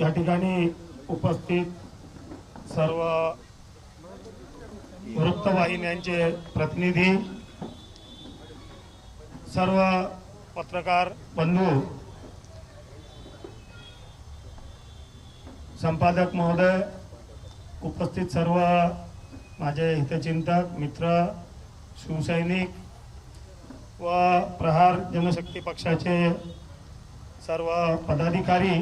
या ठिकाणी उपस्थित सर्व वृत्तवाहिन्यांचे प्रतिनिधी, सर्व पत्रकार बंधू, संपादक महोदय, उपस्थित सर्व माझे हितचिंतक मित्र, शिवसैनिक व प्रहार जनशक्ती पक्षाचे सर्व पदाधिकारी,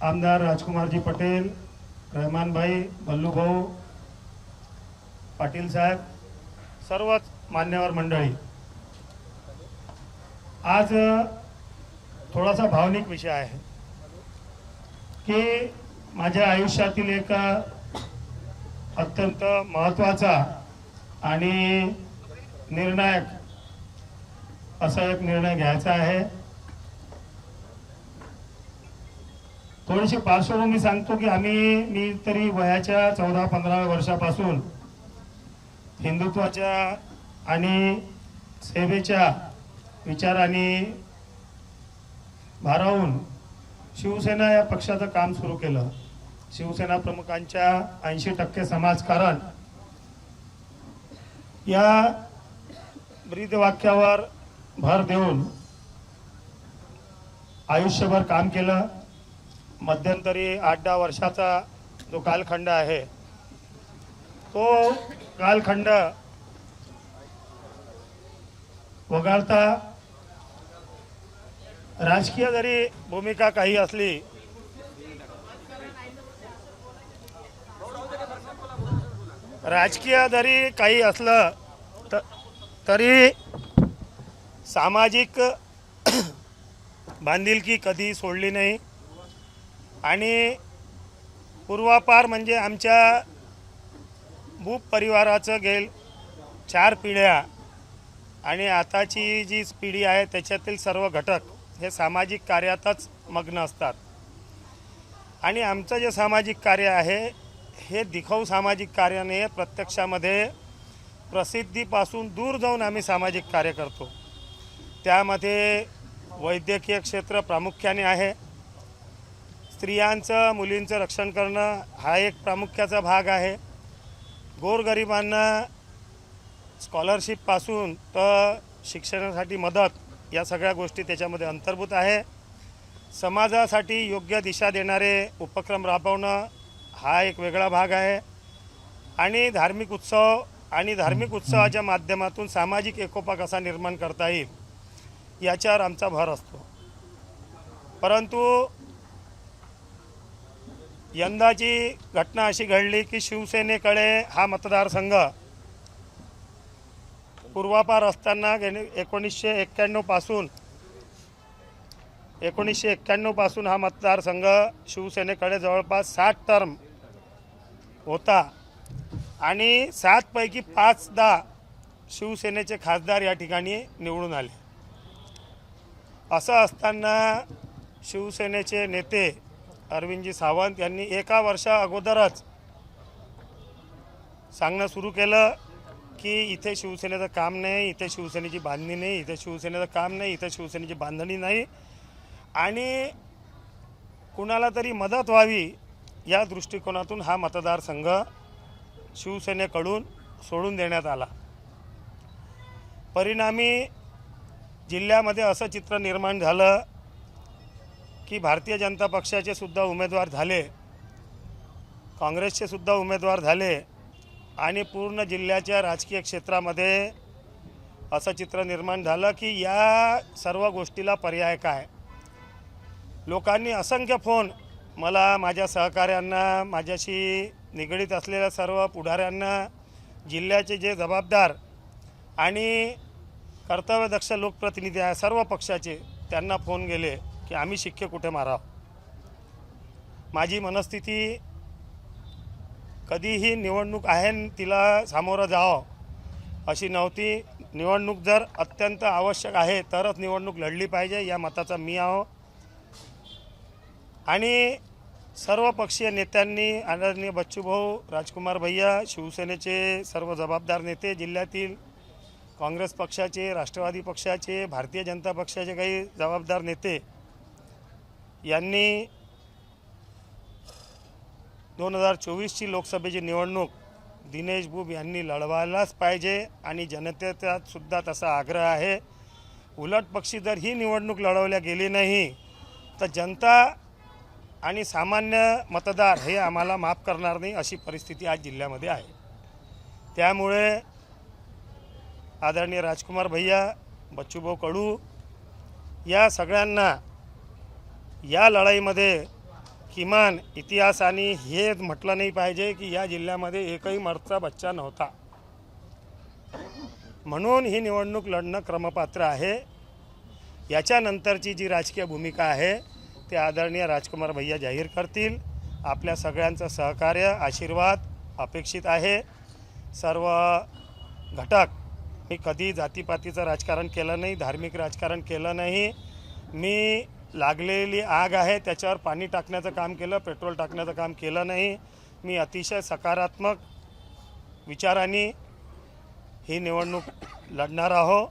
आमदार राजकुमारजी पटेल, रहमान भाई, बल्लू भाऊ, पाटील साहेब, सर्वच मान्यवर मंडळी, आज थोडासा भावनिक विषय आहे की माझ्या आयुष्यातील एक अत्यंत महत्त्वाचा आणि निर्णायक असा एक निर्णय घ्यायचा आहे। थोडीशी पार्श्वभूमी सांगतो की मी तरी वयाच्या 14-15 वर्षापासून हिंदुत्वाच्या आणि सेवेच्या विचाराने भारावून शिवसेना या पक्षाचं काम सुरू केलं। शिवसेना प्रमुखांच्या 80% समाजकारण या ब्रीदवाक्यावर भर देऊन आयुष्यभर काम केलं। मध्यंतरी 8-10 वर्षाचा जो कालखंड आहे तो कालखंड वगळता राजकीय जरी भूमिका काही असली असलं तरी सामाजिक बांधिलकी कधी सोडली नाही आणि पूर्वापार म्हणजे आमच्या भूप परिवाराचं गेल 4 पिढ्या आणि आताची जी पिढी आहे त्याच्यातील सर्व घटक हे सामाजिक कार्यातच मग्न असतात आणि आमचं जे सामाजिक कार्य आहे हे दिखाऊ सामाजिक कार्य नाही, प्रत्यक्षामध्ये प्रसिद्धीपासून दूर जाऊन आम्ही सामाजिक कार्य करतो। त्यामध्ये वैद्यकीय क्षेत्र प्रामुख्याने आहे, स्त्रियांचं मुलींचं रक्षण करणं हा एक प्रामुख्याचा भाग आहे, गोरगरिबांना स्कॉलरशिपपासून तर शिक्षणासाठी मदत या सगळ्या गोष्टी त्याच्यामध्ये अंतर्भूत आहे। समाजासाठी योग्य दिशा देणारे उपक्रम राबवणं हा एक वेगळा भाग आहे आणि धार्मिक उत्सवाच्या माध्यमातून सामाजिक एकोपा कसा निर्माण करता येईल याच्यावर आमचा भर असतो। परंतु यंदाची घटना अशी घडली की शिवसेनेकडे हा मतदारसंघ पूर्वापार असताना 1991 पासून हा मतदारसंघ शिवसेनेकडे जवळपास 60 टर्म होता आणि 7 पैकी 5दा शिवसेनेचे खासदार या ठिकाणी निवडून आले। असं असताना शिवसेनेचे नेते अरविंदजी सावंत यांनी एका वर्षा अगोदरच सांगणं सुरू केलं की इथे शिवसेनेचं काम नाही, इथे शिवसेनेची बांधणी नाही, इथे शिवसेनेचं काम नाही, इथे शिवसेनेची बांधणी नाही आणि कुणाला तरी मदत व्हावी या दृष्टिकोनातून हा मतदारसंघ शिवसेनेकडून सोडून देण्यात आला। परिणामी जिल्ह्यामध्ये असं चित्र निर्माण झालं की भारतीय जनता पक्षाचे सुद्धा उमेदवार झाले, काँग्रेसचे सुद्धा उमेदवार झाले आणि पूर्ण जिल्ह्याच्या राजकीय क्षेत्रामध्ये असं चित्र निर्माण झालं की या सर्व गोष्टीला पर्याय काय। लोकांनी असंख्य फोन मला, माझ्या सहकाऱ्यांना, माझ्याशी निगडीत असलेल्या सर्व पुढाऱ्यांना, जिल्ह्याचे जे जबाबदार आणि कर्तव्यदक्ष लोकप्रतिनिधी आहे सर्व पक्षाचे, त्यांना फोन गेले की आम्ही शिक्के कुठे मारावं। माझी मनस्थिती कधीही निवडणूक आहे तिला सामोरं जावं अशी नव्हती। निवडणूक जर अत्यंत आवश्यक आहे तरच निवडणूक लढली पाहिजे या मताचा मी आहो आणि सर्व पक्षीय नेत्यांनी, आदरणीय बच्चूभाऊ, राजकुमार भैया, शिवसेनेचे सर्व जबाबदार नेते, जिल्ह्यातील काँग्रेस पक्षाचे, राष्ट्रवादी पक्षाचे, भारतीय जनता पक्षाचे काही जबाबदार नेते यांनी 2024ची लोकसभेची निवडणूक दिनेश बुब यांनी लढवायलाच पाहिजे आणि जनतेचा सुद्धा तसा आग्रह आहे। उलट पक्षी जर ही निवडणूक लढवल्या गेली नाही तर जनता आणि सामान्य मतदार हे आम्हाला माफ करणार नाही, अशी परिस्थिती आज जिल्ह्यामध्ये आहे। त्यामुळे आदरणीय राजकुमार भैया, बच्चूभाऊ कडू या सगळ्यांना या लढाईमध्ये किमान इतिहासाने हे म्हटलं नाही पाहिजे की या जिल्ह्यामध्ये एकही मरता बच्चा नव्हता, म्हणून ही निवडणूक लढणं क्रमपात्र आहे। याच्यानंतरची जी राजकीय भूमिका आहे ते आदरणीय राजकुमार भैया जाहीर करतील। आपल्या सगळ्यांचं सहकार्य, आशीर्वाद अपेक्षित आहे। सर्व घटक, मी कधी जातीपातीचं राजकारण केलं नाही, धार्मिक राजकारण केलं नाही। मी लागलेली आग आहे त्याच्यावर पाणी टाकण्याचं काम केलं, पेट्रोल टाकण्याचं काम केलं नाही। मी अतिशय सकारात्मक विचारांनी ही निवडणूक लढणार आहो।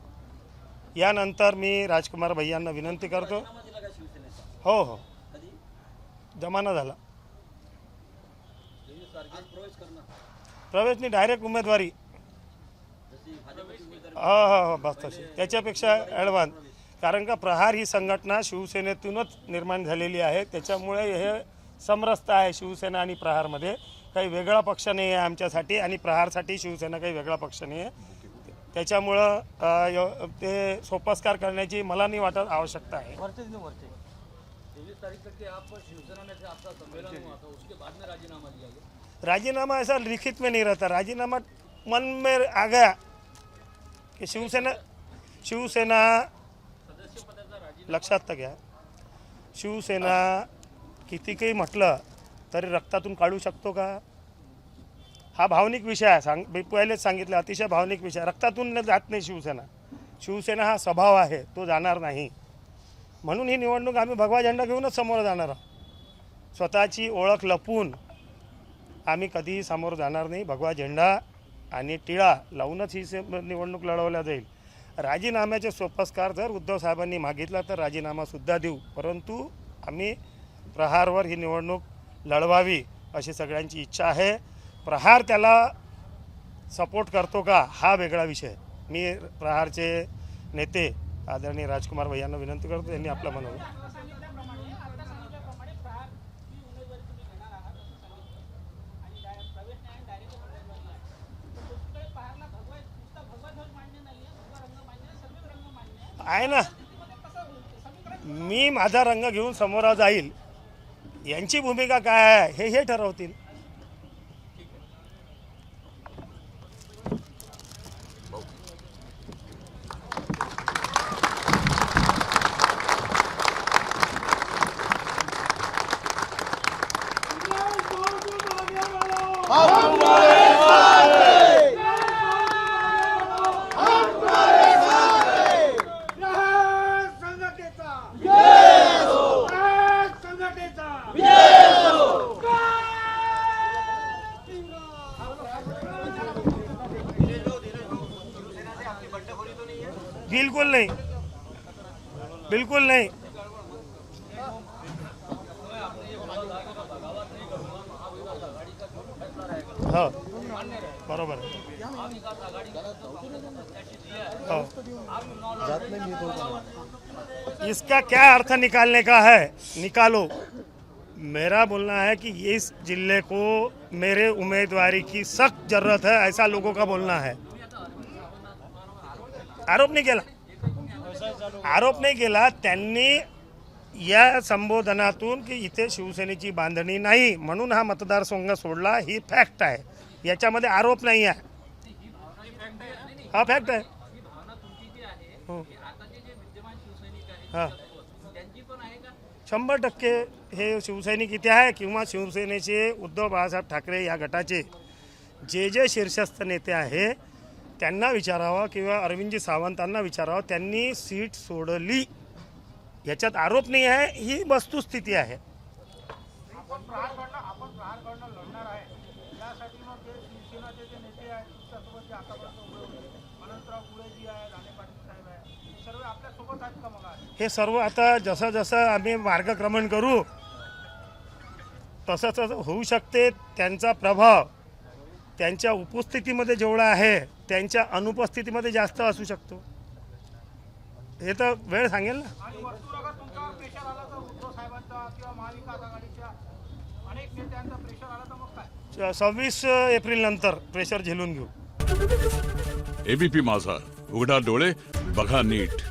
यानंतर मी राजकुमार भैयांना विनंती करतो, हो जमाना झाला, प्रवेश नाही, डायरेक्ट उमेदवारी, हो बस तशी, त्याच्यापेक्षा ॲडव्हान्स, कारण का प्रहार ही संघटना शिवसेनेतूनच निर्माण झालेली आहे। त्याच्यामुळे हे समरसता आहे शिवसेना आणि प्रहारमध्ये, काही वेगळा पक्ष नाही आहे आमच्यासाठी आणि प्रहारसाठी शिवसेना काही वेगळा पक्ष नाही आहे। त्याच्यामुळं ते सोपस्कार करण्याची मला नाही वाटत आवश्यकता आहे। 23 तारीख तक आप शिवसेना में से आपका सम्मेलन हुआ था, उसके बाद में राजीनामा दिया गया। राजीनामा ऐसा लिखित में नहीं रहता, राजीनामा मन में आ गया कि शिवसेना लक्षात तर घ्या, शिवसेना किती काही म्हटलं तरी रक्तातून काढू शकतो का? हा भावनिक विषय आहे, पहिलेच सांगितलं, अतिशय भावनिक विषय, रक्तातून जात नाही शिवसेना। शिवसेना हा स्वभाव आहे, तो जाणार नाही। म्हणून ही निवडणूक आम्ही भगवा झेंडा घेऊनच समोर जाणार आहोत। स्वतःची ओळख लपवून आम्ही कधीही समोर जाणार नाही। भगवा झेंडा आणि टिळा लावूनच ही निवडणूक लढवल्या जाईल। राजीनाम्याचे सोपस्कार जर उद्धव साहेबांनी मागितला तर राजीनामासुद्धा देऊ, परंतु आम्ही प्रहारवर ही निवडणूक लढवावी अशी सगळ्यांची इच्छा आहे। प्रहार त्याला सपोर्ट करतो का हा वेगळा विषय। मी प्रहारचे नेते आदरणीय राजकुमार भैयांना विनंती करतो, त्यांनी आपलं म्हणावं। आहे ना, मी माझा रंग घेऊन समोर जाईल, यांची भूमिका काय आहे हे ठरवतील। बिल्कुल नहीं, बिल्कुल नहीं। हाँ बरोबर है। हाँ। इसका क्या अर्थ निकालने का है, निकालो। मेरा बोलना है कि इस जिले को मेरे उम्मीदवारी की सख्त जरूरत है, ऐसा लोगों का बोलना है। आरोप नाही केला त्यांनी या संबोधनातून की इथे शिवसेनेची बांधणी नाही म्हणून हा मतदारसंघ सोडला, ही फॅक्ट आहे, याच्यामध्ये आरोप नाही आहे, हा फॅक्ट आहे। हां 100% हे शिवसैनिक इथे आहे किंवा शिवसेनेचे उद्धव बाळासाहेब ठाकरे या गटाचे जे शीर्षस्थ नेते आहे त्यांना विचारावं किंवा अरविंदजी सावंतांना विचारावं, त्यांनी सीट सोडली, याच्यात आरोप नाही आहे, ही वस्तुस्थिती आहे। आपण प्रहारकडनं लढणार आहे, यासाठी मग ते शिवसेनाचे जे नेते आहेत तुमच्यासोबत जे आतापर्यंत उभे होते, अनंतराव पुळेजी आहे, राणे पाटील साहेब आहे, सर्व आपल्या सोबत आहेत का मग आज? हे सर्व आता जसं जसं आम्ही मार्गक्रमण करू तसं तसं होऊ शकते. त्यांचा प्रभाव त्यांच्या उपस्थितीमध्ये जेवढा आहे त्यांच्या अनुपस्थितीमध्ये जास्त असू शकतो. हे तर वेळ सांगेल ना. आणि वरतून अगर तुमचा प्रेशर आला तर उद्धव साहेबांचा किंवा महाविकास आघाडीच्या अनेक नेत्यांचा प्रेशर आला तर मग काय? 26 एप्रिल नंतर प्रेशर झेलून घेऊ. एबीपी माझा, उघडा डोळे बघा नीट.